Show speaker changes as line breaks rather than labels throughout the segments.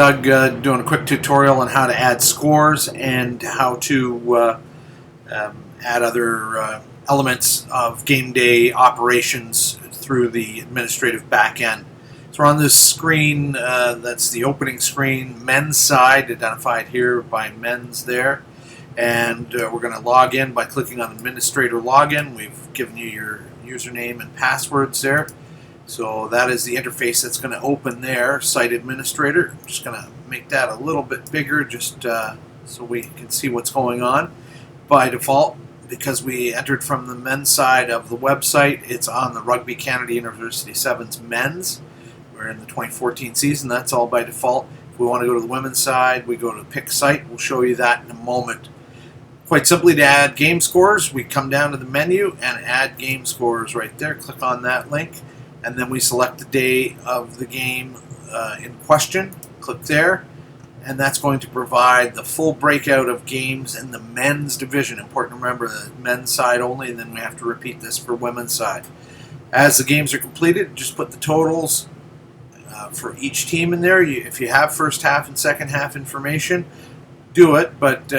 Doug doing a quick tutorial on how to add scores and how to add other elements of game day operations through the administrative back end. So we're on this screen, that's the opening screen, men's side, identified here by men's there. And we're going to log in by clicking on administrator login. We've given you your username and passwords there. So that is the interface that's going to open there, Site Administrator. I'm just going to make that a little bit bigger just so we can see what's going on. By default, because we entered from the men's side of the website, it's on the Rugby Canada University Sevens men's. We're in the 2014 season. That's all by default. If we want to go to the women's side, we go to Pick Site. We'll show you that in a moment. Quite simply, to add game scores, we come down to the menu and add game scores right there. Click on that link. And then we select the day of the game in question. Click there, and that's going to provide the full breakout of games in the men's division. Important to remember, the men's side only, and then we have to repeat this for women's side. As the games are completed, just put the totals for each team in there. If you have first half and second half information, do it, but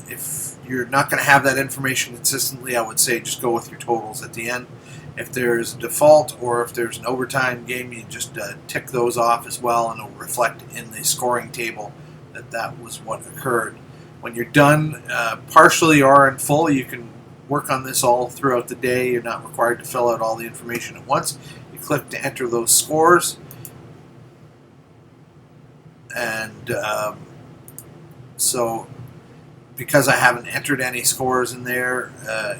if you're not going to have that information consistently, I would say just go with your totals at the end. If there's a default or if there's an overtime game, you just tick those off as well, and it'll reflect in the scoring table that that was what occurred. When you're done, partially or in full, you can work on this all throughout the day. You're not required to fill out all the information at once. You click to enter those scores, and so because I haven't entered any scores in there,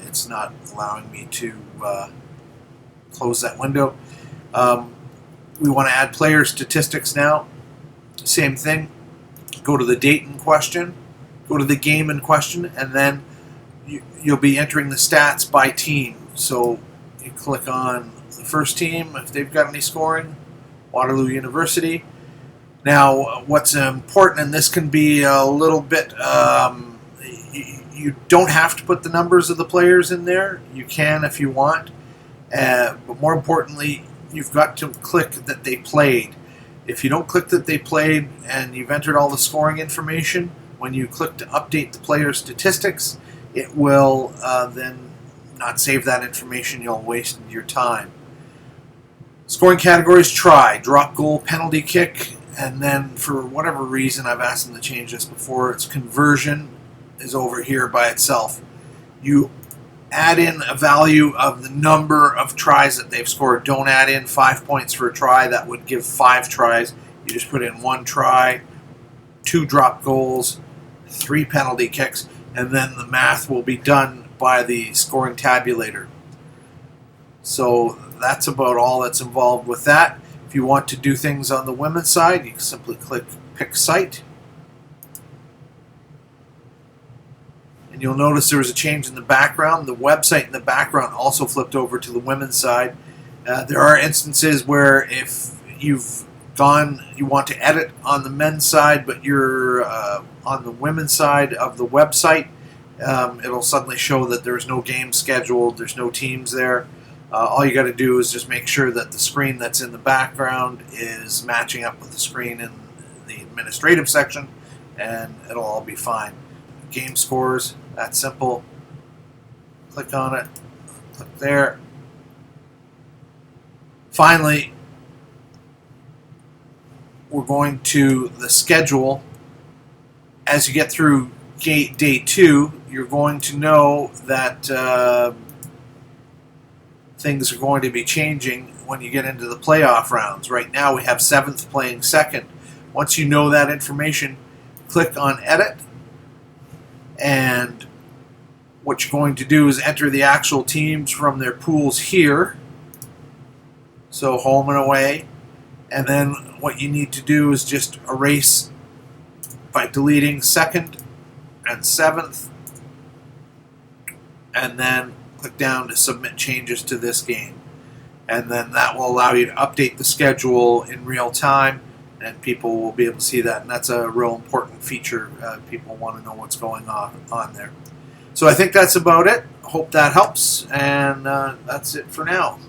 it's not allowing me to close that window. We want to add player statistics now. Same thing. Go to the date in question, go to the game in question, and then you'll be entering the stats by team. So you click on the first team if they've got any scoring, Waterloo University. Now, what's important, and this can be a little bit, you don't have to put the numbers of the players in there. You can if you want. But more importantly, you've got to click that they played. If you don't click that they played and you've entered all the scoring information, when you click to update the player statistics, it will then not save that information. You'll waste your time. Scoring categories: try, drop goal, penalty kick, and then for whatever reason, I've asked them to change this before, it's conversion is over here by itself. You add in a value of the number of tries that they've scored. Don't add in 5 points for a try. That would give 5 tries. You just put in 1 try, 2 drop goals, 3 penalty kicks, and then the math will be done by the scoring tabulator. So that's about all that's involved with that. If you want to do things on the women's side, you can simply click Pick Site. And you'll notice there was a change in the background. The website in the background also flipped over to the women's side. There are instances where if you want to edit on the men's side, but you're on the women's side of the website, it'll suddenly show that there's no game scheduled, there's no teams there. All you got to do is just make sure that the screen that's in the background is matching up with the screen in the administrative section, and it'll all be fine. Game scores, that's simple. Click on it, click there. Finally, we're going to the schedule. As you get through day 2, you're going to know that things are going to be changing when you get into the playoff rounds. Right now we have 7th playing 2nd. Once you know that information, click on Edit, and what you're going to do is enter the actual teams from their pools here, so home and away, and then what you need to do is just erase by deleting 2nd and 7th, and then click down to submit changes to this game, and then that will allow you to update the schedule in real time, and people will be able to see that, and that's a real important feature. People want to know what's going on there. So I think that's about it. Hope that helps, and that's it for now.